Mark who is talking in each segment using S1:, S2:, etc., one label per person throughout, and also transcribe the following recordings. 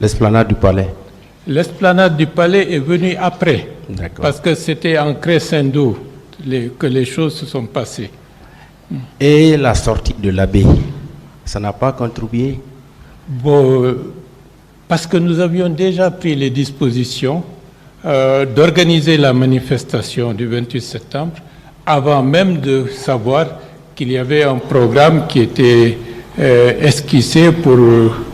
S1: L'esplanade du palais.
S2: L'esplanade du palais est venue après,
S1: D'accord.
S2: parce que c'était en crescendo que les choses se sont passées.
S1: Et la sortie de l'abbé, ça n'a pas contribué?
S2: Bon, parce que nous avions déjà pris les dispositions d'organiser la manifestation du 28 septembre, avant même de savoir qu'il y avait un programme qui était esquissé pour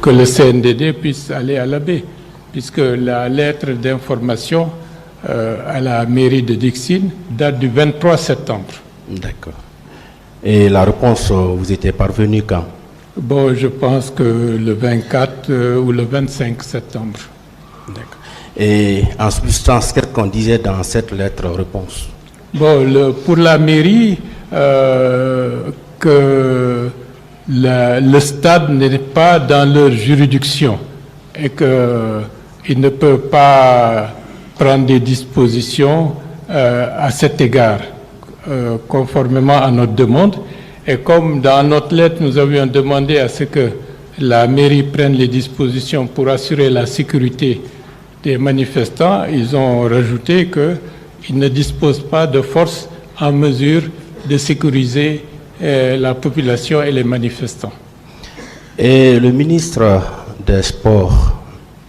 S2: que le CNDD puisse aller à l'abbé, puisque la lettre d'information à la mairie de Dixine date du 23 septembre.
S1: D'accord. Et la réponse, vous étiez parvenu quand?
S2: Bon, je pense que le 24 ou le 25 septembre.
S1: D'accord. Et en substance, qu'est-ce qu'on disait dans cette lettre-réponse?
S2: Bon, pour la mairie, que le stade n'est pas dans leur juridiction et qu'il ne peut pas prendre des dispositions à cet égard, conformément à notre demande. Et comme dans notre lettre, nous avions demandé à ce que la mairie prenne les dispositions pour assurer la sécurité des manifestants, ils ont rajouté qu'ils ne disposent pas de force en mesure de sécuriser la population et les manifestants.
S1: Et le ministre des Sports,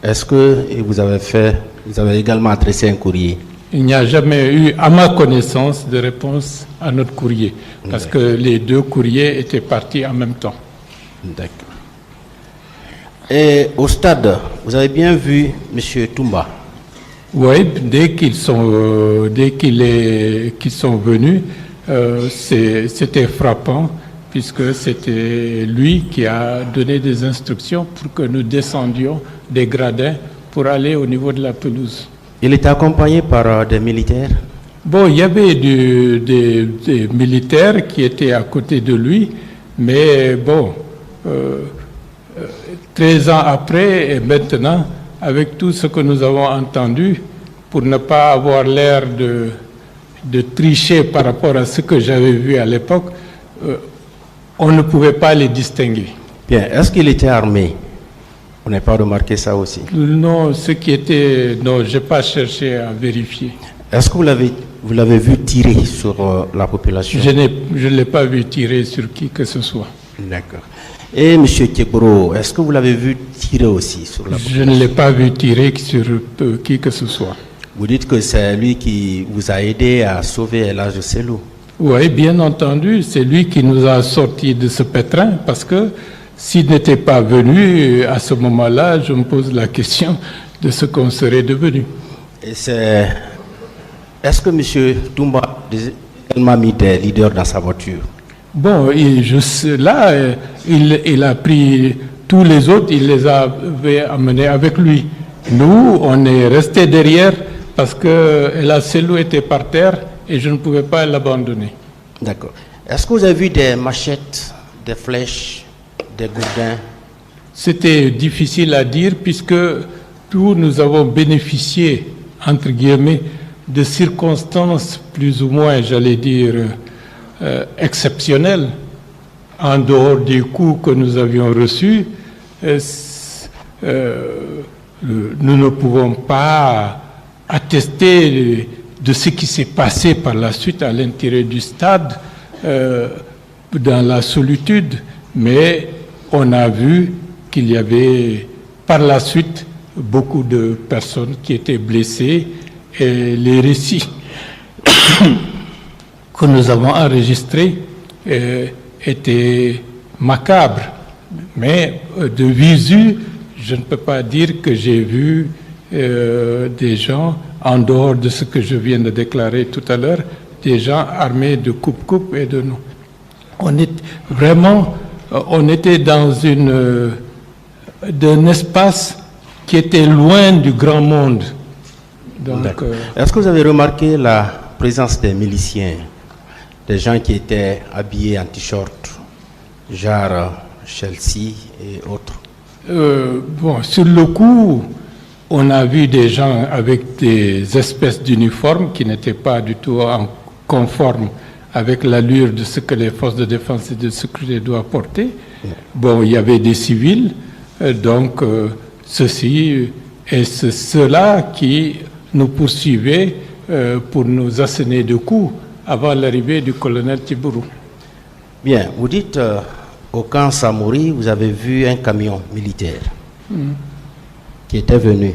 S1: est-ce que vous avez également adressé un courrier?
S2: Il n'y a jamais eu, à ma connaissance, de réponse à notre courrier, parce que les deux courriers étaient partis en même temps.
S1: D'accord. Et au stade, vous avez bien vu M. Toumba?
S2: Oui, dès qu'ils sont venus, c'était frappant, puisque c'était lui qui a donné des instructions pour que nous descendions des gradins pour aller au niveau de la pelouse.
S1: Il était accompagné par des militaires?
S2: Bon, il y avait des militaires qui étaient à côté de lui, mais bon, 13 ans après et maintenant, avec tout ce que nous avons entendu, pour ne pas avoir l'air de tricher par rapport à ce que j'avais vu à l'époque, on ne pouvait pas les distinguer.
S1: Bien, est-ce qu'il était armé? On n'a pas remarqué ça aussi?
S2: Non, non, je n'ai pas cherché à vérifier.
S1: Est-ce que vous l'avez vu tirer sur la population?
S2: Je ne l'ai pas vu tirer sur qui que ce soit.
S1: D'accord. Et M. Kebro, est-ce que vous l'avez vu tirer aussi sur la population?
S2: Je ne l'ai pas vu tirer sur qui que ce soit.
S1: Vous dites que c'est lui qui vous a aidé à sauver Elhadji Cellou?
S2: Oui, bien entendu, c'est lui qui nous a sortis de ce pétrin, parce que s'il n'était pas venu à ce moment-là, je me pose la question de ce qu'on serait devenu.
S1: Est-ce que M. Toumba a également mis des leaders dans sa voiture?
S2: Bon, il a pris tous les autres, il les avait amenés avec lui. Nous, on est restés derrière parce que Elhadji Cellou était par terre et je ne pouvais pas l'abandonner.
S1: D'accord. Est-ce que vous avez vu des machettes, des flèches, des gourdins?
S2: C'était difficile à dire puisque tous nous avons bénéficié, entre guillemets, de circonstances plus ou moins, j'allais dire, exceptionnelles. En dehors des coups que nous avions reçus, nous ne pouvons pas attester de ce qui s'est passé par la suite à l'intérieur du stade, dans la solitude, mais on a vu qu'il y avait par la suite beaucoup de personnes qui étaient blessées et les récits que nous avons enregistrés étaient macabres. Mais de visu, je ne peux pas dire que j'ai vu des gens, en dehors de ce que je viens de déclarer tout à l'heure, des gens armés de coupe-coupe et de noms. On était dans d'un espace qui était loin du grand monde.
S1: Est-ce que vous avez remarqué la présence des miliciens, des gens qui étaient habillés en t-shirt, genre Chelsea et autres?
S2: Bon, sur le coup, on a vu des gens avec des espèces d'uniformes qui n'étaient pas du tout conformes avec l'allure de ce que les forces de défense et de sécurité doivent porter. Bon, il y avait des civils, donc ceci et c'est cela qui nous poursuivait pour nous asséner de coups avant l'arrivée du colonel Tibourou.
S1: Bien, vous dites au camp Samori, vous avez vu un camion militaire qui était venu,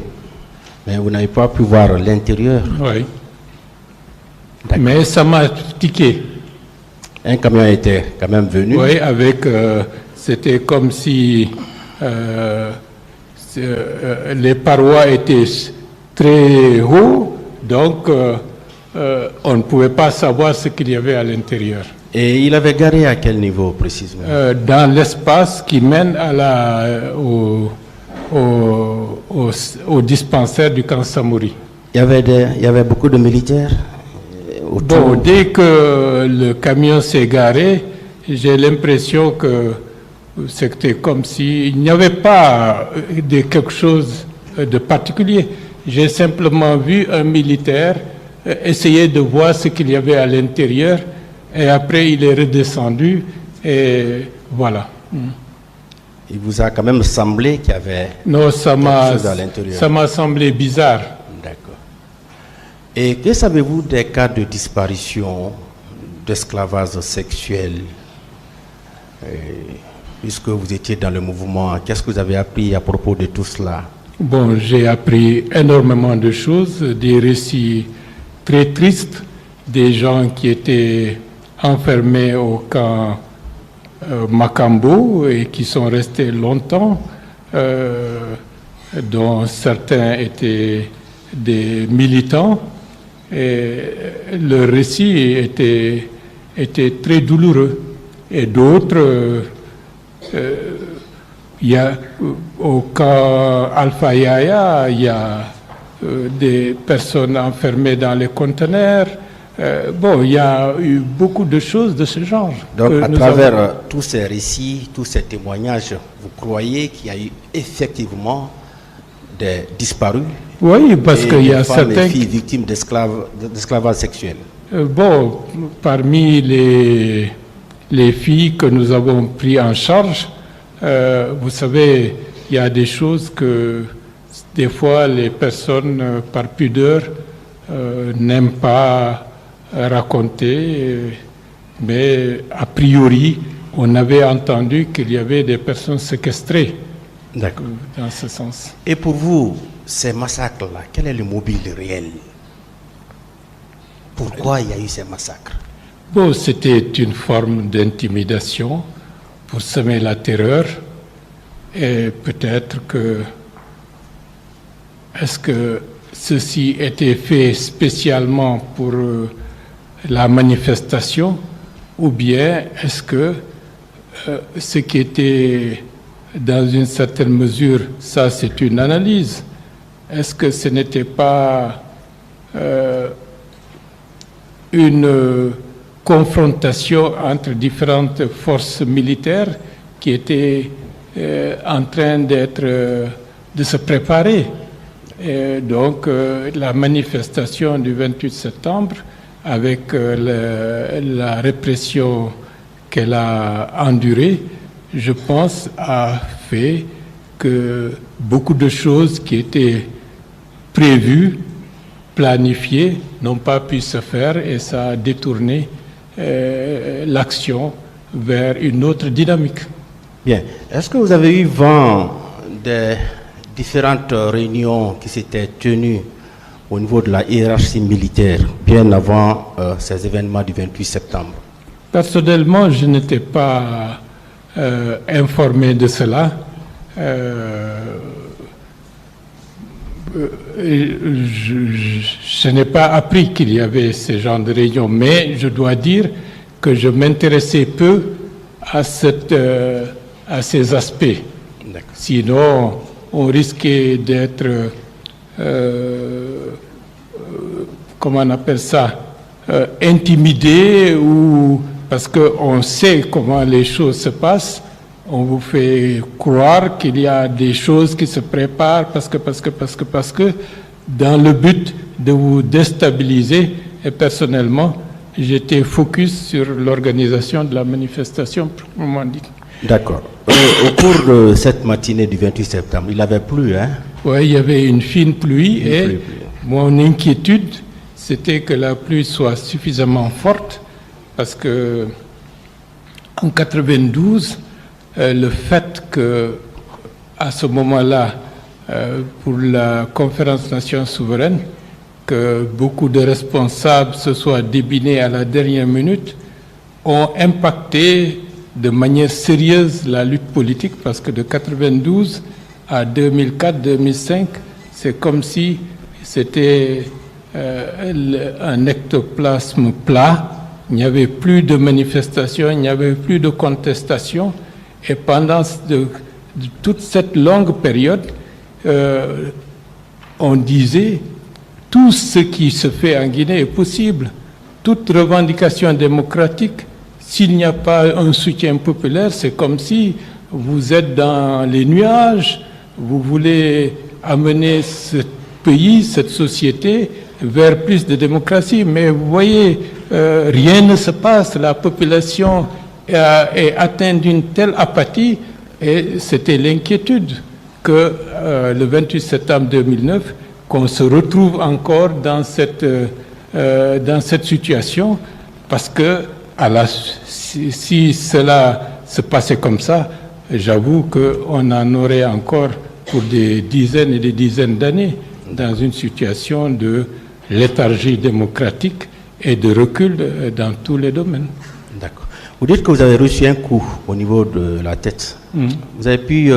S1: mais vous n'avez pas pu voir l'intérieur.
S2: Oui. Mais ça m'a tiqué.
S1: Un camion était quand même venu.
S2: Oui, avec, c'était comme si les parois étaient très hauts, donc on ne pouvait pas savoir ce qu'il y avait à l'intérieur.
S1: Et il avait garé à quel niveau précisément?
S2: Dans l'espace qui mène au dispensaire du camp Samori.
S1: Il y avait beaucoup de militaires autour.
S2: Bon, dès que le camion s'est garé, j'ai l'impression que c'était comme s'il n'y avait pas de quelque chose de particulier. J'ai simplement vu un militaire essayer de voir ce qu'il y avait à l'intérieur et après il est redescendu et voilà.
S1: Il vous a quand même semblé qu'il y avait
S2: quelque
S1: chose à l'intérieur?
S2: Ça m'a semblé bizarre.
S1: D'accord. Et que savez-vous des cas de disparition, d'esclavage sexuel? Puisque vous étiez dans le mouvement, qu'est-ce que vous avez appris à propos de tout cela?
S2: Bon, j'ai appris énormément de choses, des récits très tristes, des gens qui étaient enfermés au camp Makambo et qui sont restés longtemps, dont certains étaient des militants. Et le récit était très douloureux. Et d'autres, il y a au camp Alpha Yaya, il y a des personnes enfermées dans les conteneurs. Bon, il y a eu beaucoup de choses de ce genre.
S1: Donc, à travers tous ces récits, tous ces témoignages, vous croyez qu'il y a eu effectivement des disparus?
S2: Oui, parce qu'il y a certains
S1: filles victimes d'esclavage sexuel.
S2: Bon, parmi les filles que nous avons pris en charge, vous savez, il y a des choses que des fois les personnes par pudeur n'aiment pas raconter, mais a priori, on avait entendu qu'il y avait des personnes séquestrées.
S1: D'accord.
S2: Dans ce sens.
S1: Et pour vous, ces massacres-là, quel est le mobile réel? Pourquoi il y a eu ces massacres?
S2: Bon, c'était une forme d'intimidation pour semer la terreur et peut-être que est-ce que ceci était fait spécialement pour la manifestation ou bien est-ce que ce qui était dans une certaine mesure, ça c'est une analyse, est-ce que ce n'était pas une confrontation entre différentes forces militaires qui étaient en train de se préparer? Et donc la manifestation du 28 septembre avec la répression qu'elle a endurée, je pense, a fait que beaucoup de choses qui étaient prévues, planifiées, n'ont pas pu se faire et ça a détourné l'action vers une autre dynamique.
S1: Bien. Est-ce que vous avez eu vent des différentes réunions qui s'étaient tenues au niveau de la hiérarchie militaire bien avant ces événements du 28 septembre?
S2: Personnellement, je n'étais pas informé de cela. Je n'ai pas appris qu'il y avait ce genre de réunion, mais je dois dire que je m'intéressais peu à ces aspects. Sinon, on risquait d'être, comment on appelle ça, intimidé ou parce qu'on sait comment les choses se passent. On vous fait croire qu'il y a des choses qui se préparent parce que, dans le but de vous déstabiliser. Et personnellement, j'étais focus sur l'organisation de la manifestation, proprement dit.
S1: D'accord. Au cours de cette matinée du 28 septembre, il avait plu, hein?
S2: Oui, il y avait une fine pluie mon inquiétude, c'était que la pluie soit suffisamment forte parce que en 92, le fait que à ce moment-là, pour la conférence Nations souveraines, que beaucoup de responsables se soient débinés à la dernière minute, ont impacté de manière sérieuse la lutte politique, parce que de 92 à 2004-2005, c'est comme si c'était un ectoplasme plat. Il n'y avait plus de manifestations, il n'y avait plus de contestations. Et pendant toute cette longue période, on disait tout ce qui se fait en Guinée est possible. Toute revendication démocratique, s'il n'y a pas un soutien populaire, c'est comme si vous êtes dans les nuages, vous voulez amener ce pays, cette société, vers plus de démocratie. Mais vous voyez, rien ne se passe, la population est atteinte d'une telle apathie, et c'était l'inquiétude que le 28 septembre 2009, qu'on se retrouve encore dans cette situation, parce que si cela se passait comme ça, j'avoue qu'on en aurait encore pour des dizaines et des dizaines d'années dans une situation de léthargie démocratique et de recul dans tous les domaines.
S1: D'accord. Vous dites que vous avez reçu un coup au niveau de la tête. Vous avez pu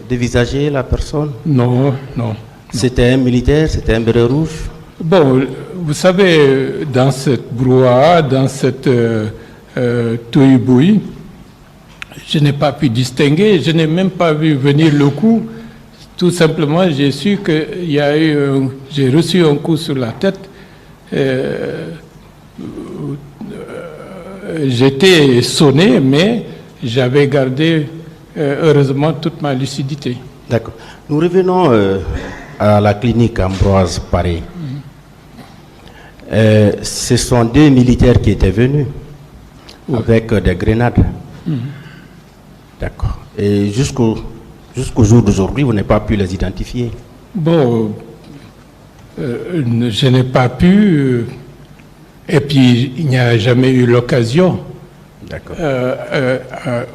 S1: dévisager la personne?
S2: Non, non.
S1: C'était un militaire, c'était un béret rouge?
S2: Bon, vous savez, dans cette brouhaha, dans cette touille-bouille, je n'ai pas pu distinguer, je n'ai même pas vu venir le coup. Tout simplement, j'ai su que j'ai reçu un coup sur la tête. J'étais sonné, mais j'avais gardé heureusement toute ma lucidité.
S1: D'accord. Nous revenons à la clinique Ambroise Paré. Ce sont deux militaires qui étaient venus avec des grenades. D'accord. Et jusqu'au jour d'aujourd'hui, vous n'avez pas pu les identifier?
S2: Bon, je n'ai pas pu, et puis il n'y a jamais eu l'occasion,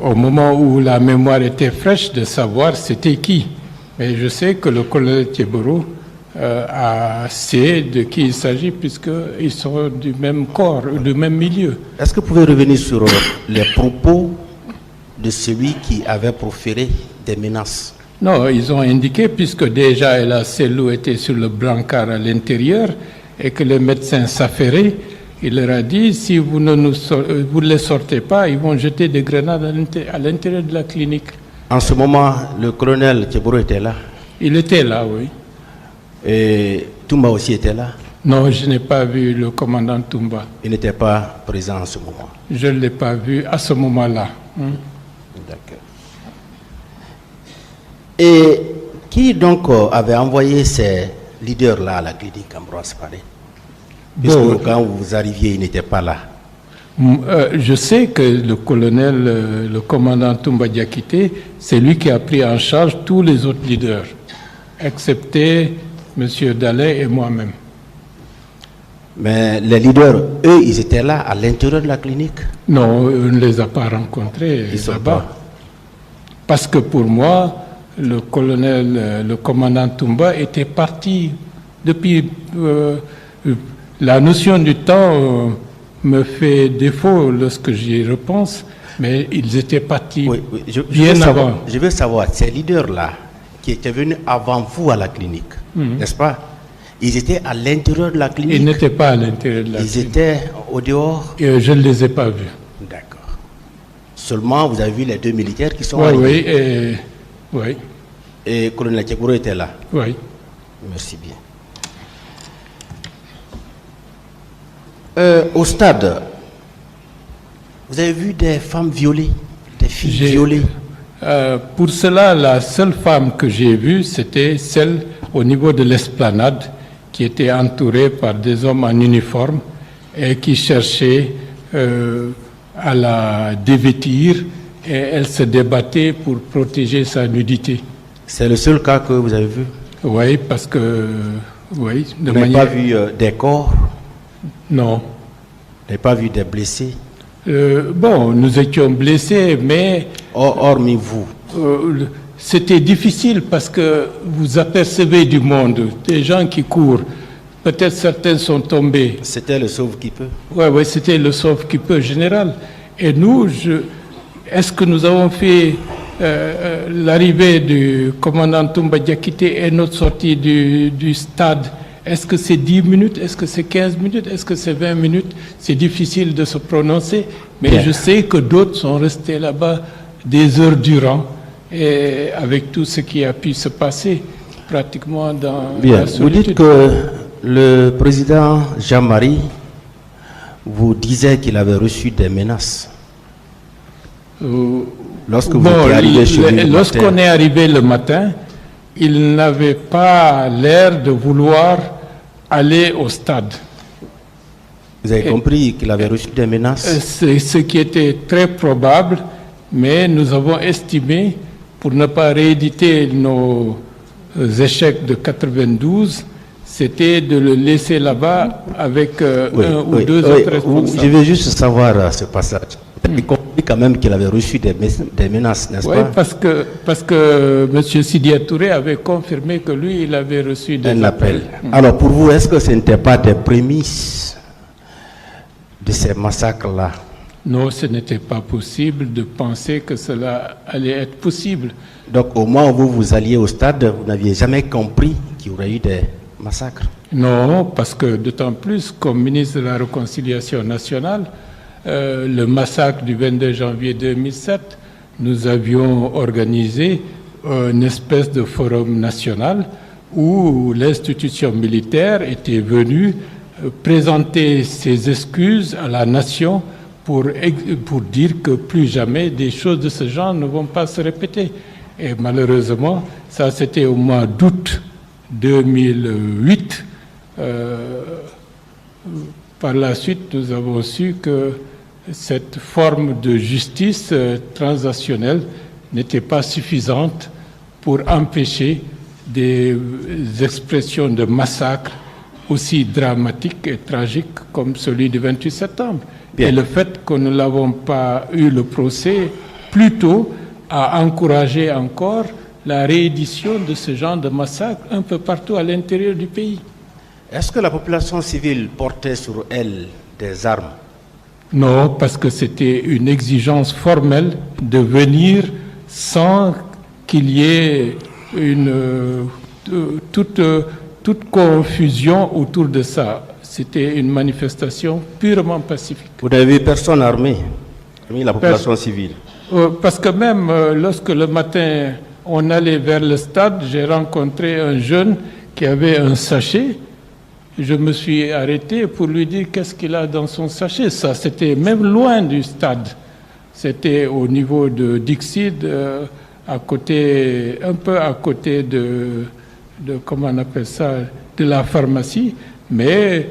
S2: au moment où la mémoire était fraîche, de savoir c'était qui. Mais je sais que le colonel Thieboro sait de qui il s'agit, puisqu'ils sont du même corps, du même milieu.
S1: Est-ce que vous pouvez revenir sur les propos de celui qui avait proféré des menaces?
S2: Non, ils ont indiqué, puisque déjà la cellule était sur le brancard à l'intérieur et que les médecins s'affairaient, il leur a dit, si vous ne les sortez pas, ils vont jeter des grenades à l'intérieur de la clinique. En
S1: ce moment, le colonel Thieboro était là?
S2: Il était là, oui.
S1: Et Toumba aussi était là?
S2: Non, je n'ai pas vu le commandant Toumba.
S1: Il n'était pas présent en ce moment?
S2: Je ne l'ai pas vu à ce moment-là.
S1: D'accord. Et qui donc avait envoyé ces leaders-là à la clinique Ambroise Paré? Puisque quand vous arriviez, ils n'étaient pas là.
S2: Je sais que le colonel, le commandant Toumba Diakité, c'est lui qui a pris en charge tous les autres leaders, excepté M. Dallet et moi-même.
S1: Mais les leaders, eux, ils étaient là à l'intérieur de la clinique?
S2: Non, on ne les a pas rencontrés là-bas. Parce que pour moi, le colonel, le commandant Toumba était parti depuis... la notion du temps me fait défaut lorsque j'y repense, mais ils étaient partis bien avant.
S1: Je veux savoir, ces leaders-là, qui étaient venus avant vous à la clinique, n'est-ce pas? Ils étaient à l'intérieur de la clinique?
S2: Ils n'étaient pas à l'intérieur de la clinique.
S1: Ils étaient au dehors?
S2: Je ne les ai pas vus.
S1: D'accord. Seulement, vous avez vu les deux militaires qui sont arrivés?
S2: Oui.
S1: Et le colonel Thieboro était là?
S2: Oui.
S1: Merci bien. Au stade, vous avez vu des femmes violées, des filles violées?
S2: Pour cela, la seule femme que j'ai vue, c'était celle au niveau de l'esplanade, qui était entourée par des hommes en uniforme et qui cherchaient à la dévêtir et elle se débattait pour protéger sa nudité.
S1: C'est le seul cas que vous avez vu?
S2: Oui, parce que... Oui,
S1: vous n'avez pas vu des corps?
S2: Non.
S1: Vous n'avez pas vu des blessés?
S2: Bon, nous étions blessés, mais...
S1: Hormis vous?
S2: C'était difficile parce que vous apercevez du monde, des gens qui courent. Peut-être certains sont tombés.
S1: C'était le sauve-qui-peut?
S2: Oui, c'était le sauve-qui-peut général. Et nous, est-ce que nous avons fait l'arrivée du commandant Toumba Diakité et notre sortie du stade? Est-ce que c'est 10 minutes? Est-ce que c'est 15 minutes? Est-ce que c'est 20 minutes? C'est difficile de se prononcer, mais bien, je sais que d'autres sont restés là-bas des heures durant, et avec tout ce qui a pu se passer pratiquement dans
S1: bien,
S2: la solitude.
S1: Vous dites que le président Jean-Marie vous disait qu'il avait reçu des menaces. Lorsque vous étiez arrivé chez lui
S2: lorsqu'on est arrivé le matin, il n'avait pas l'air de vouloir aller au stade.
S1: Vous avez compris qu'il avait reçu des menaces?
S2: C'est ce qui était très probable, mais nous avons estimé, pour ne pas rééditer nos échecs de 92, c'était de le laisser là-bas avec un ou deux autres responsables.
S1: Je veux juste savoir ce passage. Vous avez compris quand même qu'il avait reçu des menaces, n'est-ce pas?
S2: Oui, parce que M. Sidia Touré avait confirmé que lui, il avait reçu des appels.
S1: Alors pour vous, est-ce que ce n'était pas des prémices de ces massacres-là?
S2: Non, ce n'était pas possible de penser que cela allait être possible.
S1: Donc au moment où vous alliez au stade, vous n'aviez jamais compris qu'il y aurait eu des massacres?
S2: Non, parce que d'autant plus, comme ministre de la Réconciliation nationale, le massacre du 22 janvier 2007, nous avions organisé une espèce de forum national où l'institution militaire était venue présenter ses excuses à la nation pour dire que plus jamais des choses de ce genre ne vont pas se répéter. Et malheureusement, ça c'était au mois d'août 2008. Par la suite, nous avons su que cette forme de justice transactionnelle n'était pas suffisante pour empêcher des expressions de massacre aussi dramatiques et tragiques comme celui du 28 septembre. Bien. Et le fait que nous n'avons pas eu le procès plus tôt a encouragé encore la réédition de ce genre de massacre un peu partout à l'intérieur du pays.
S1: Est-ce que la population civile portait sur elle des armes?
S2: Non, parce que c'était une exigence formelle de venir sans qu'il y ait toute confusion autour de ça. C'était une manifestation purement pacifique.
S1: Vous n'avez vu personne armée, parmi la population civile?
S2: Parce que même lorsque le matin on allait vers le stade, j'ai rencontré un jeune qui avait un sachet. Je me suis arrêté pour lui dire qu'est-ce qu'il a dans son sachet. Ça, c'était même loin du stade. C'était au niveau de Dixide, à côté, un peu à côté de comment on appelle ça, de la pharmacie. Mais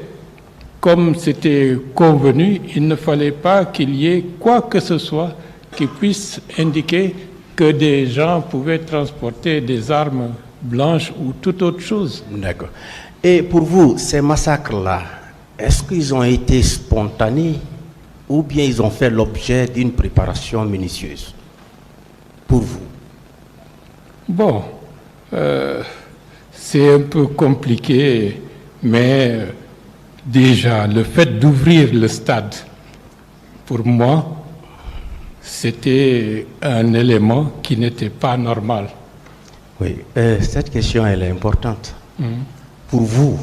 S2: comme c'était convenu, il ne fallait pas qu'il y ait quoi que ce soit qui puisse indiquer que des gens pouvaient transporter des armes blanches ou toute autre chose.
S1: D'accord. Et pour vous, ces massacres-là, est-ce qu'ils ont été spontanés ou bien ils ont fait l'objet d'une préparation minutieuse pour vous?
S2: Bon, c'est un peu compliqué, mais déjà, le fait d'ouvrir le stade, pour moi, c'était un élément qui n'était pas normal.
S1: Oui, cette question, elle est importante. Pour vous,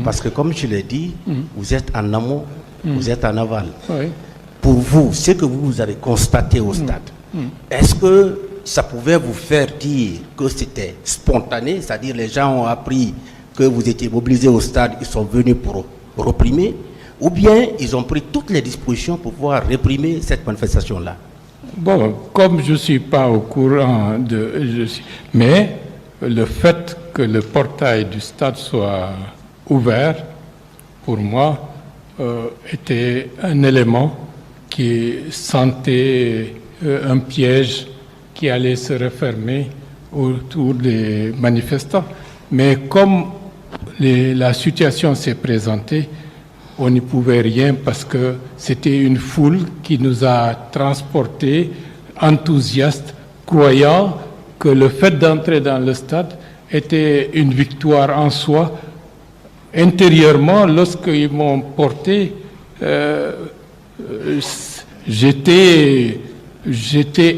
S1: parce que comme je l'ai dit, vous êtes en amont, vous êtes en aval.
S2: Oui.
S1: Pour vous, ce que vous avez constaté au stade, est-ce que ça pouvait vous faire dire que c'était spontané, c'est-à-dire les gens ont appris que vous étiez mobilisés au stade, ils sont venus pour réprimer, ou bien ils ont pris toutes les dispositions pour pouvoir réprimer cette manifestation-là?
S2: Bon, comme je ne suis pas au courant mais le fait que le portail du stade soit ouvert, pour moi, était un élément qui sentait un piège qui allait se refermer autour des manifestants. Mais comme la situation s'est présentée, on n'y pouvait rien parce que c'était une foule qui nous a transportés, enthousiastes, croyant que le fait d'entrer dans le stade était une victoire en soi. Intérieurement, lorsqu'ils m'ont porté, j'étais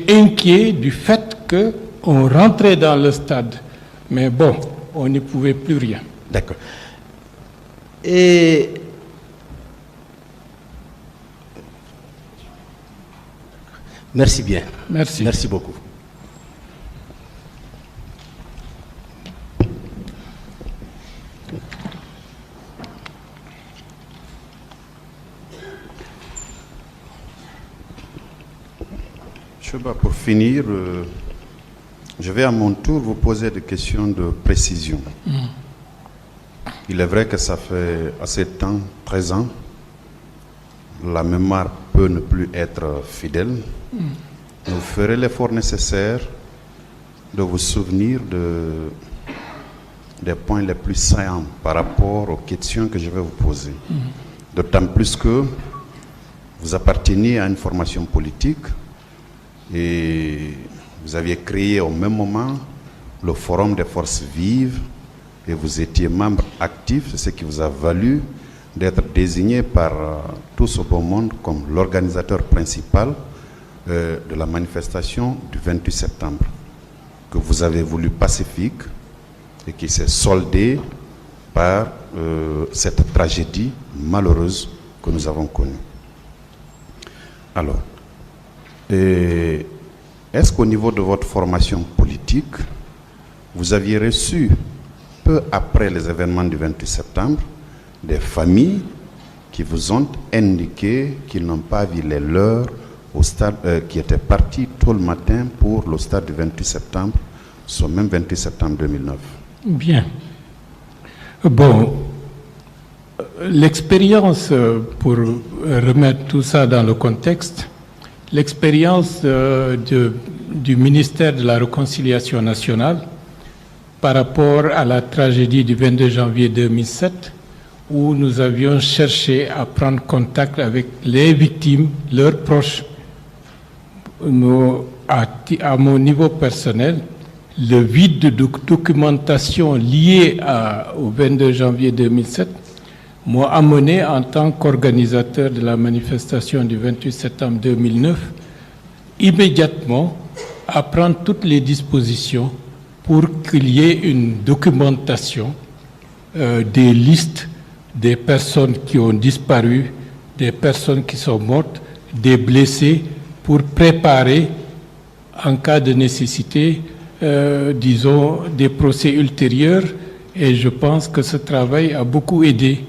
S2: inquiet du fait qu'on rentrait dans le stade. Mais bon, on n'y pouvait plus rien.
S1: D'accord. Et merci bien.
S2: Merci.
S1: Merci beaucoup.
S3: Chouba, pour finir, je vais à mon tour vous poser des questions de précision. Il est vrai que ça fait assez de temps, 13 ans, la mémoire peut ne plus être fidèle. Vous ferez l'effort nécessaire de vous souvenir des points les plus saillants par rapport aux questions que je vais vous poser. D'autant plus que vous appartenez à une formation politique et vous aviez créé au même moment le Forum des forces vives et vous étiez membre actif, c'est ce qui vous a valu d'être désigné par tout ce beau monde comme l'organisateur principal de la manifestation du 28 septembre, que vous avez voulu pacifique et qui s'est soldée par cette tragédie malheureuse que nous avons connue. Alors, est-ce qu'au niveau de votre formation politique, vous aviez reçu, peu après les événements du 28 septembre, des familles qui vous ont indiqué qu'ils n'ont pas vu les leurs au stade, qui étaient partis tôt le matin pour le stade du 28 septembre, ce même 28 septembre 2009?
S2: Bien. Bon, l'expérience, pour remettre tout ça dans le contexte, l'expérience du ministère de la Réconciliation nationale par rapport à la tragédie du 22 janvier 2007, où nous avions cherché à prendre contact avec les victimes, leurs proches. À mon niveau personnel, le vide de documentation lié au 22 janvier 2007 m'a amené en tant qu'organisateur de la manifestation du 28 septembre 2009 immédiatement à prendre toutes les dispositions pour qu'il y ait une documentation des listes des personnes qui ont disparu, des personnes qui sont mortes, des blessés, pour préparer, en cas de nécessité, disons, des procès ultérieurs. Et je pense que ce travail a beaucoup aidé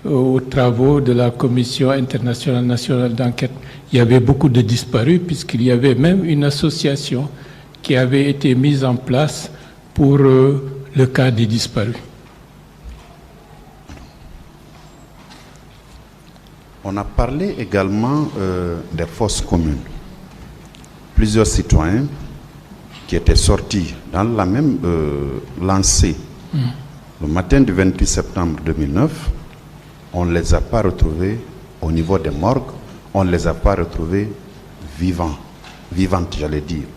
S2: aux travaux de la Commission internationale nationale d'enquête. Il y avait beaucoup de disparus, puisqu'il y avait même une association qui avait été mise en place pour le cas des disparus.
S3: On a parlé également des fosses communes. Plusieurs citoyens qui étaient sortis dans la même lancée le matin du 28 septembre 2009, on ne les a pas retrouvés au niveau des morgues, on ne les a pas retrouvés vivantes, j'allais dire.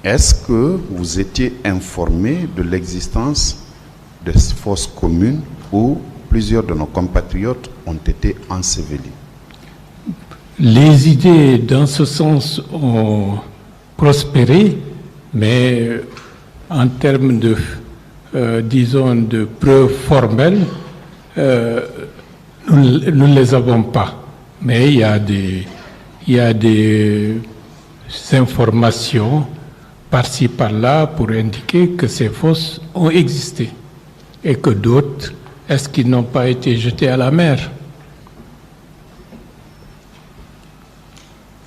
S3: Est-ce que vous étiez informé de l'existence de ces fosses communes où plusieurs de nos compatriotes ont été ensevelis?
S2: Les idées dans ce sens ont prospéré, mais en termes de, disons, de preuves formelles, nous ne les avons pas. Mais il y a des informations par-ci, par-là pour indiquer que ces fosses ont existé et que d'autres, est-ce qu'ils n'ont pas été jetés à la mer?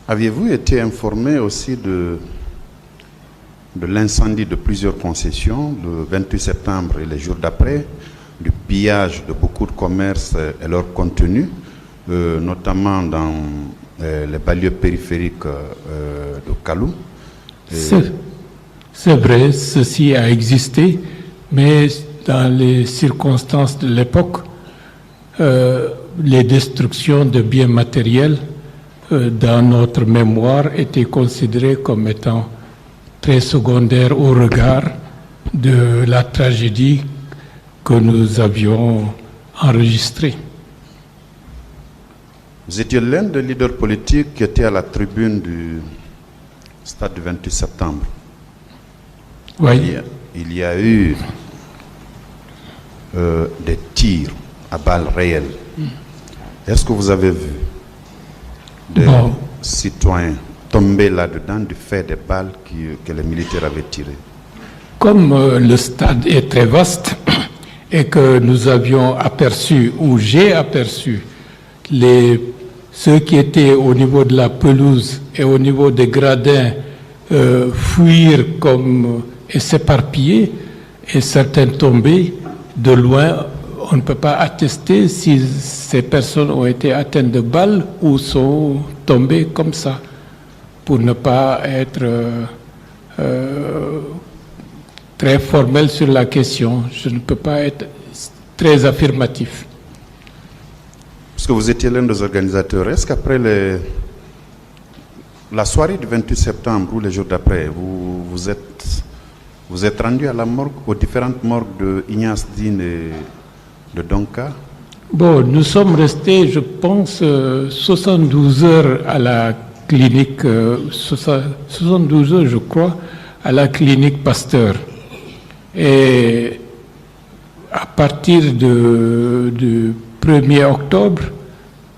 S3: Aviez-vous été informé aussi de l'incendie de plusieurs concessions le 28 septembre et les jours d'après, du pillage de beaucoup de commerces et leur contenu, notamment dans les banlieues périphériques de Kaloum.
S2: C'est vrai, ceci a existé, mais dans les circonstances de l'époque, les destructions de biens matériels dans notre mémoire étaient considérées comme étant très secondaires au regard de la tragédie que nous avions enregistrée.
S3: Vous étiez l'un des leaders politiques qui était à la tribune du stade du 28 septembre.
S2: Oui.
S3: Il y a eu des tirs à balles réelles. Est-ce que vous avez vu des citoyens tomber là-dedans du fait des balles que les militaires avaient tirées?
S2: Comme le stade est très vaste et que nous avions aperçu, ou j'ai aperçu, ceux qui étaient au niveau de la pelouse et au niveau des gradins fuir et s'éparpiller, et certains tomber de loin, on ne peut pas attester si ces personnes ont été atteintes de balles ou sont tombées comme ça, pour ne pas être très formel sur la question. Je ne peux pas être très affirmatif.
S3: Parce que vous étiez l'un des organisateurs, est-ce qu'après la soirée du 28 septembre ou les jours d'après, vous êtes rendu à la morgue, aux différentes morgues de Ignace Dine et de Donka?
S2: Bon, nous sommes restés, je pense, 72 heures à la clinique, 72 heures, je crois, à la clinique Pasteur. Et à partir du 1er octobre,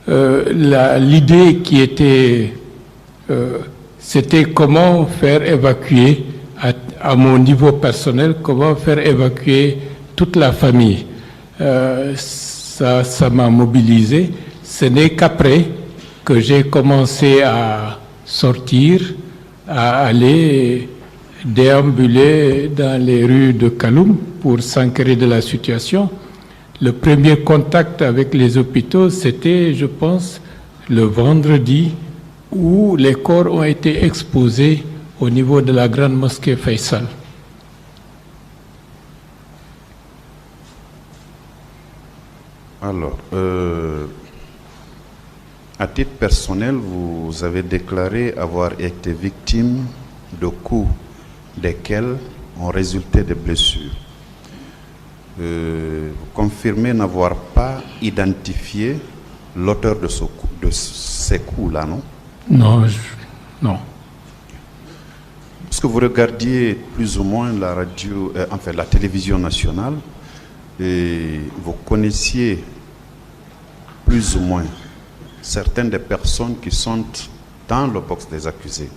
S2: l'idée qui était, c'était comment faire évacuer, à mon niveau personnel, comment faire évacuer toute la famille. Ça m'a mobilisé. Ce n'est qu'après que j'ai commencé à sortir, à aller déambuler dans les rues de Kaloum pour s'enquérir de la situation. Le premier contact avec les hôpitaux, c'était, je pense, le vendredi où les corps ont été exposés au niveau de la grande mosquée Faisal.
S3: Alors, à titre personnel, vous avez déclaré avoir été victime de coups desquels ont résulté des blessures. Vous confirmez n'avoir pas identifié l'auteur de ces coups-là, non?
S2: Non, non.
S3: Parce que vous regardiez plus ou moins la radio, la télévision nationale, et vous connaissiez plus ou moins certaines des personnes qui sont dans le box des accusés.